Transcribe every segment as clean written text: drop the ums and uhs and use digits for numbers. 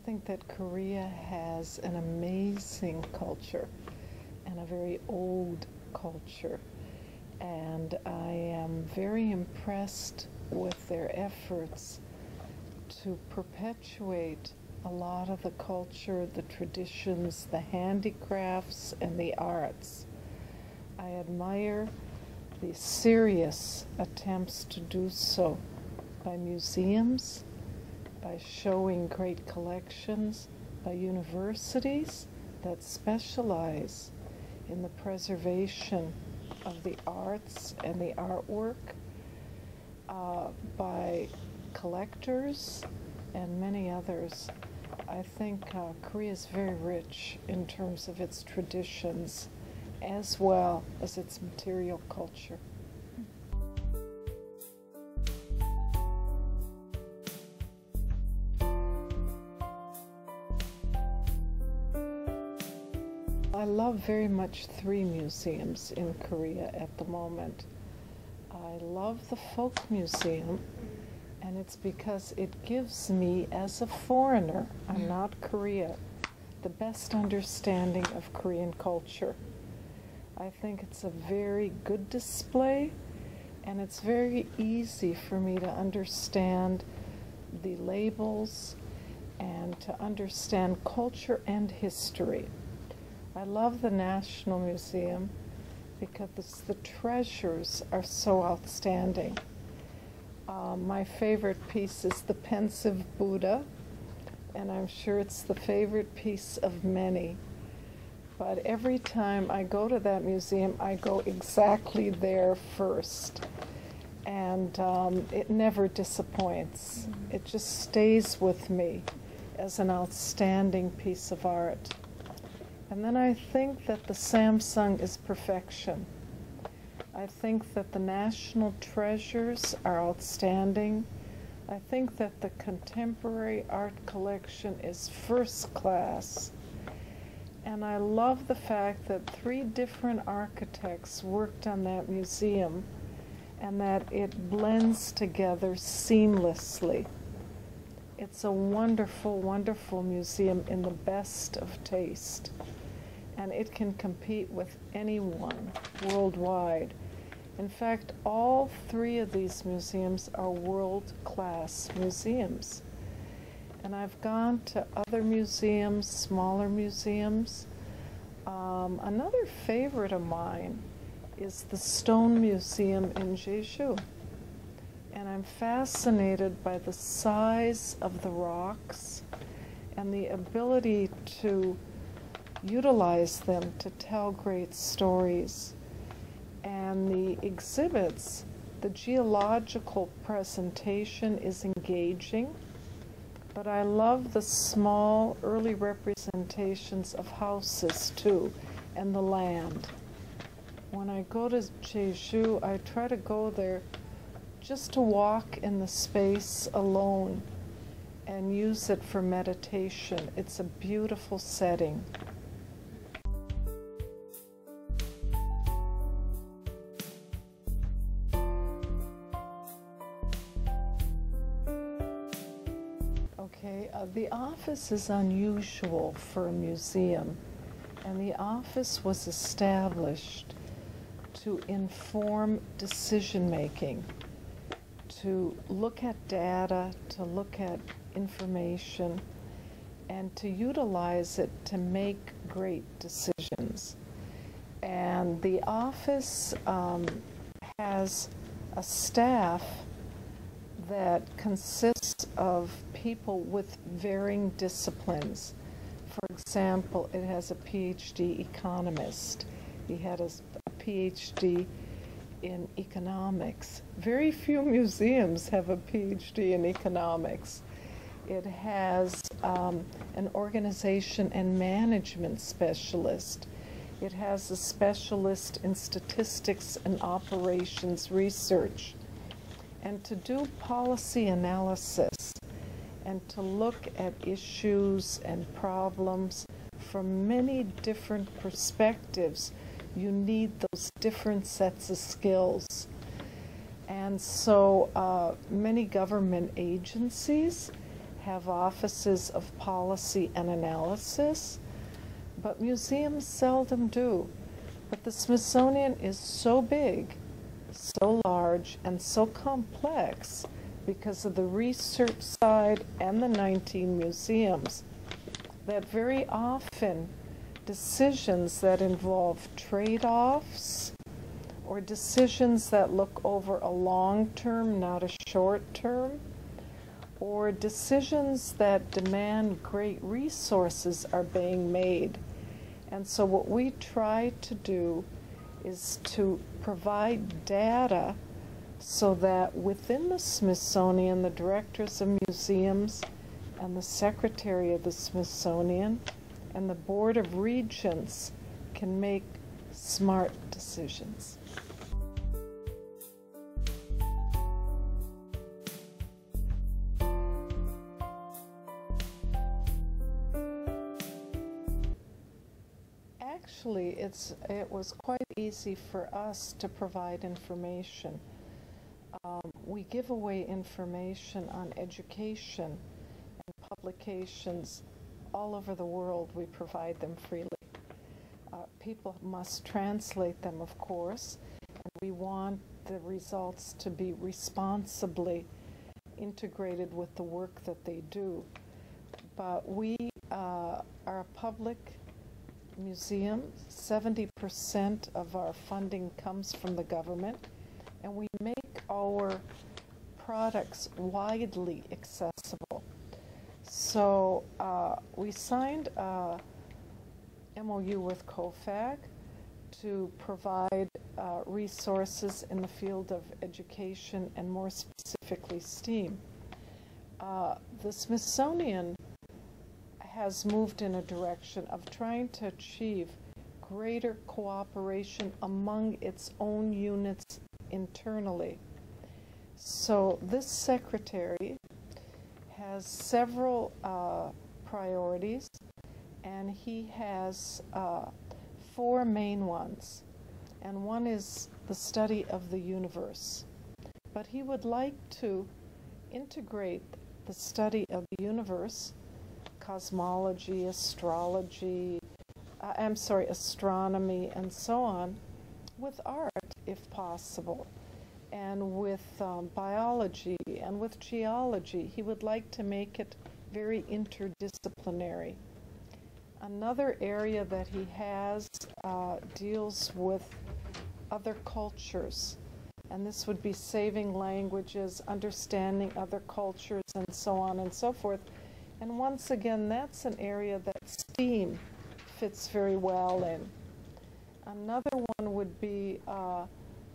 think that Korea has an amazing culture and a very old culture, and I am very impressed with their efforts to perpetuate a lot of the culture, the traditions, the handicrafts, and the arts. I admire the serious attempts to do so by museums, by showing great collections, by universities that specialize in the preservation of the arts and the artwork, by collectors and many others. I think Korea is very rich in terms of its traditions as well as its material culture. I love very much 3 museums in Korea at the moment. I love the Folk Museum, and it's because it gives me, as a foreigner, I'm not Korea, the best understanding of Korean culture. I think it's a very good display, and it's very easy for me to understand the labels and to understand culture and history. I love the National Museum because the treasures are so outstanding. My favorite piece is the Pensive Buddha, and I'm sure it's the favorite piece of many. But every time I go to that museum, I go exactly there first. And it never disappoints. It just stays with me as an outstanding piece of art. And then I think that the Samsung is perfection. I think that the national treasures are outstanding. I think that the contemporary art collection is first class. And I love the fact that 3 different architects worked on that museum and that it blends together seamlessly. It's a wonderful, wonderful museum in the best of taste. And it can compete with anyone worldwide. In fact, all 3 of these museums are world-class museums. And I've gone to other museums, smaller museums. Another favorite of mine is the Stone Museum in Jeju. And I'm fascinated by the size of the rocks and the ability to utilize them to tell great stories. And the exhibits, the geological presentation is engaging, but I love the small early representations of houses too, and the land. When I go to Jeju, I try to go there just to walk in the space alone and use it for meditation. It's a beautiful setting. Okay, the office is unusual for a museum, and the office was established to inform decision-making, to look at data, to look at information, and to utilize it to make great decisions. And the office has a staff that consists of people with varying disciplines. For example, it has a PhD economist. He had a PhD in economics. Very few museums have a PhD in economics. It has an organization and management specialist. It has a specialist in statistics and operations research. And to do policy analysis and to look at issues and problems from many different perspectives, you need those different sets of skills. And so many government agencies have offices of policy and analysis, but museums seldom do. But the Smithsonian is so big, so large, and so complex because of the research side and the 19 museums that very often decisions that involve trade-offs or decisions that look over a long term, not a short term, or decisions that demand great resources are being made. And so what we try to do is to provide data so that within the Smithsonian, the directors of museums and the secretary of the Smithsonian and the Board of Regents can make smart decisions. Actually, it was quite easy for us to provide information. We give away information on education and publications all over the world. We provide them freely. People must translate them, of course, and we want the results to be responsibly integrated with the work that they do. But we are a public museum. 70% of our funding comes from the government, and we make our products widely accessible. So we signed a MOU with COFAG to provide resources in the field of education and more specifically STEAM. The Smithsonian has moved in a direction of trying to achieve greater cooperation among its own units internally. So this secretary has several priorities, and he has 4 main ones. And one is the study of the universe. But he would like to integrate the study of the universe, cosmology, astrology, astronomy, and so on, with art, if possible, and with biology, and with geology. He would like to make it very interdisciplinary. Another area that he has deals with other cultures, and this would be saving languages, understanding other cultures, and so on and so forth. And once again, that's an area that STEAM fits very well in. Another one would be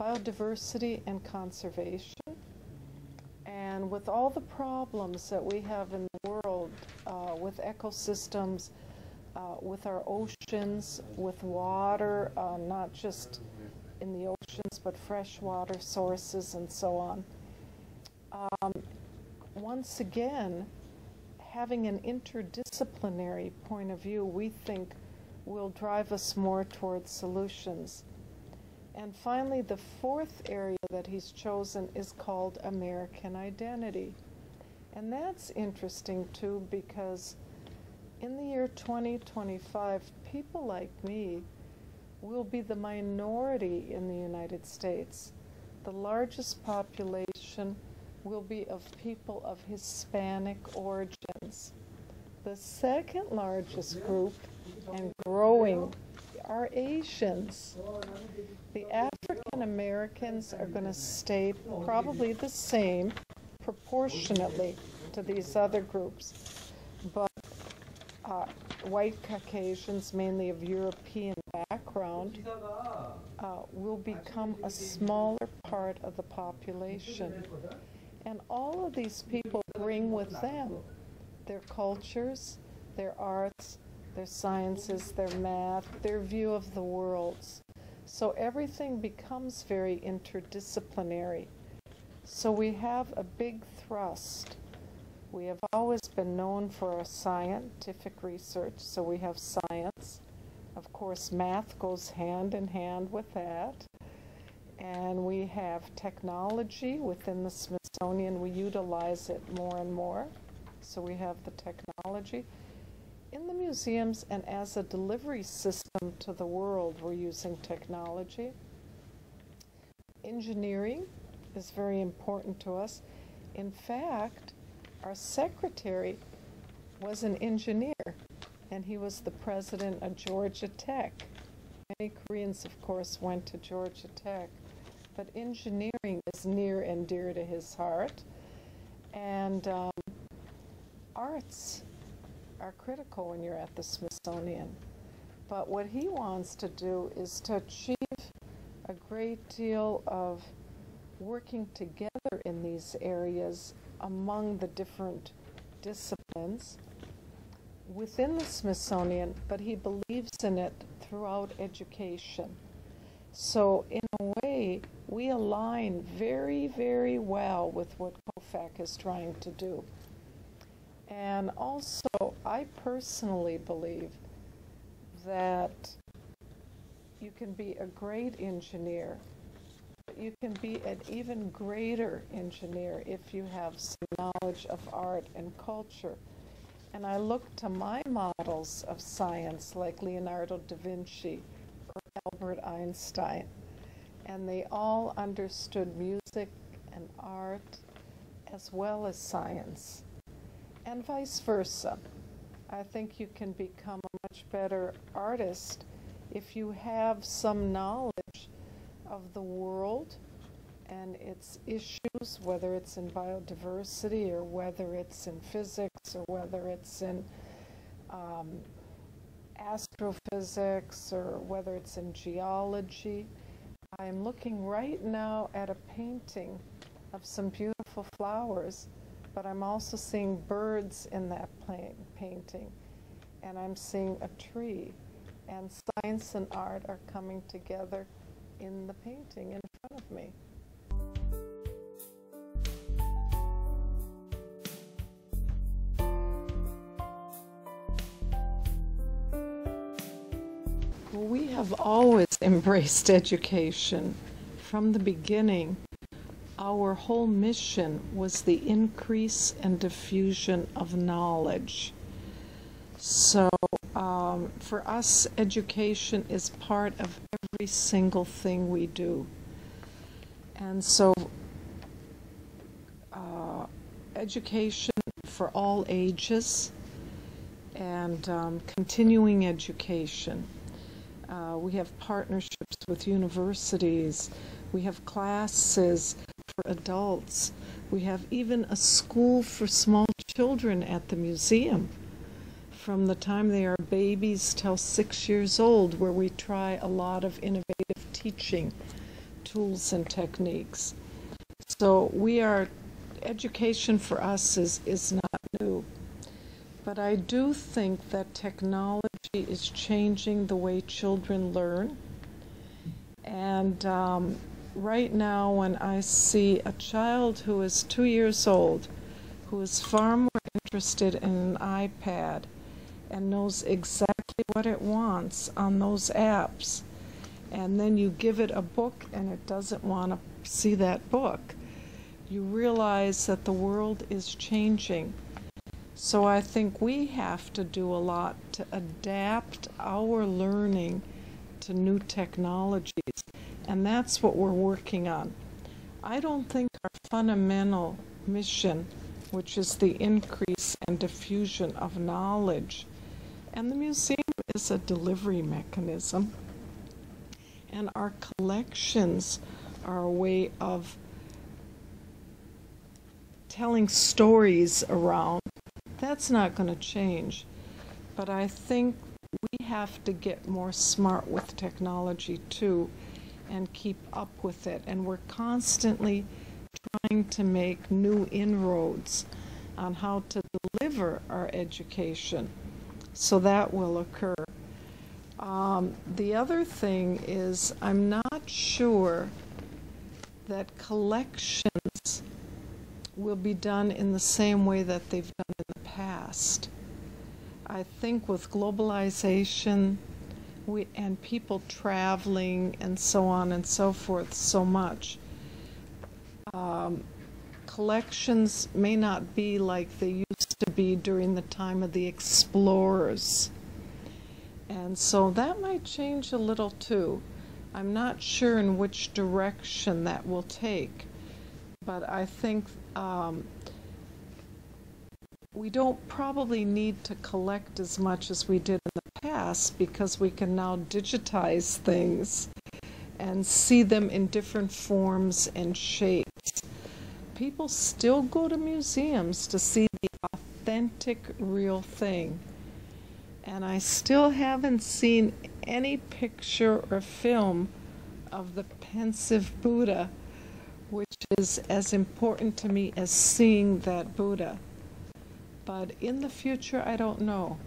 biodiversity and conservation. And with all the problems that we have in the world with ecosystems, with our oceans, with water, not just in the oceans, but freshwater sources and so on. Once again, having an interdisciplinary point of view, we think, will drive us more towards solutions. And finally, the 4th area that he's chosen is called American identity. And that's interesting too, because in the year 2025, people like me will be the minority in the United States. The largest population will be of people of Hispanic origins. The 2nd largest group, and growing, are Asians. The African Americans are going to stay probably the same proportionately to these other groups, but white Caucasians, mainly of European background, will become a smaller part of the population. And all of these people bring with them their cultures, their arts, their sciences, their math, their view of the world. So everything becomes very interdisciplinary. So we have a big thrust. We have always been known for our scientific research, so we have science. Of course, math goes hand in hand with that. And we have technology within the Smithsonian. We utilize it more and more. So we have the technology in the museums, and as a delivery system to the world, we're using technology. Engineering is very important to us. In fact, our secretary was an engineer, and he was the president of Georgia Tech. Many Koreans, of course, went to Georgia Tech, but engineering is near and dear to his heart. And arts are critical when you're at the Smithsonian. But what he wants to do is to achieve a great deal of working together in these areas among the different disciplines within the Smithsonian, but he believes in it throughout education. So in a way, we align very, very well with what COFAC is trying to do. And also, I personally believe that you can be a great engineer, but you can be an even greater engineer if you have some knowledge of art and culture. And I look to my models of science like Leonardo da Vinci or Albert Einstein, and they all understood music and art as well as science, and vice versa. I think you can become a much better artist if you have some knowledge of the world and its issues, whether it's in biodiversity or whether it's in physics or whether it's in astrophysics or whether it's in geology. I'm looking right now at a painting of some beautiful flowers, but I'm also seeing birds in that painting, and I'm seeing a tree, and science and art are coming together in the painting in front of me. We have always embraced education. From the beginning, our whole mission was the increase and diffusion of knowledge. So for us, education is part of every single thing we do. And so education for all ages and continuing education. We have partnerships with universities. We have classes for adults. We have even a school for small children at the museum from the time they are babies till 6 years old, where we try a lot of innovative teaching tools and techniques. So education for us is not new. But I do think that technology is changing the way children learn. And right now, when I see a child who is 2 years old, who is far more interested in an iPad and knows exactly what it wants on those apps, and then you give it a book and it doesn't want to see that book, you realize that the world is changing. So I think we have to do a lot to adapt our learning to new technologies, and that's what we're working on. I don't think our fundamental mission, which is the increase and diffusion of knowledge, and the museum is a delivery mechanism, and our collections are a way of telling stories around. That's not going to change, but I think we have to get more smart with technology too and keep up with it, and we're constantly trying to make new inroads on how to deliver our education, so that will occur. The other thing is, I'm not sure that collections will be done in the same way that they've done in the past. I think with globalization and people traveling and so on and so forth so much, collections may not be like they used to be during the time of the explorers. And so that might change a little too. I'm not sure in which direction that will take, but I think we don't probably need to collect as much as we did in the past, because we can now digitize things and see them in different forms and shapes. People still go to museums to see the authentic, real thing. And I still haven't seen any picture or film of the pensive Buddha, which is as important to me as seeing that Buddha. But in the future, I don't know.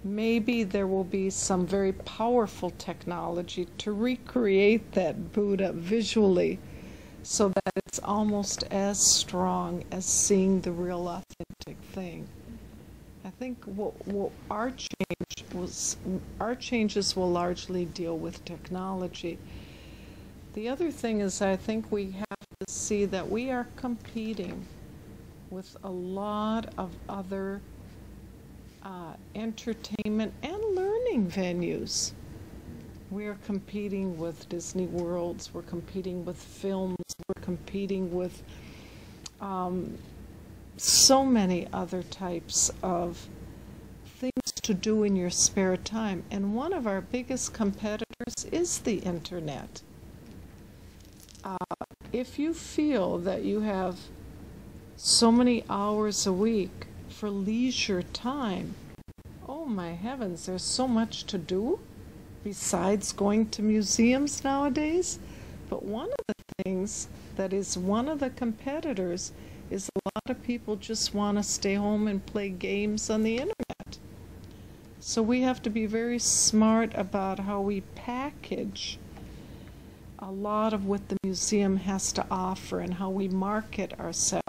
Maybe there will be some very powerful technology to recreate that Buddha visually, so that it's almost as strong as seeing the real authentic thing. I think our changes will largely deal with technology. The other thing is, I think we have to see that we are competing with a lot of other entertainment and learning venues. We're competing with Disney Worlds, we're competing with films, we're competing with so many other types of things to do in your spare time. And one of our biggest competitors is the internet. If you feel that you have so many hours a week for leisure time, oh my heavens, there's so much to do besides going to museums nowadays. But one of the things that is one of the competitors is a lot of people just want to stay home and play games on the internet. So we have to be very smart about how we package a lot of what the museum has to offer and how we market ourselves.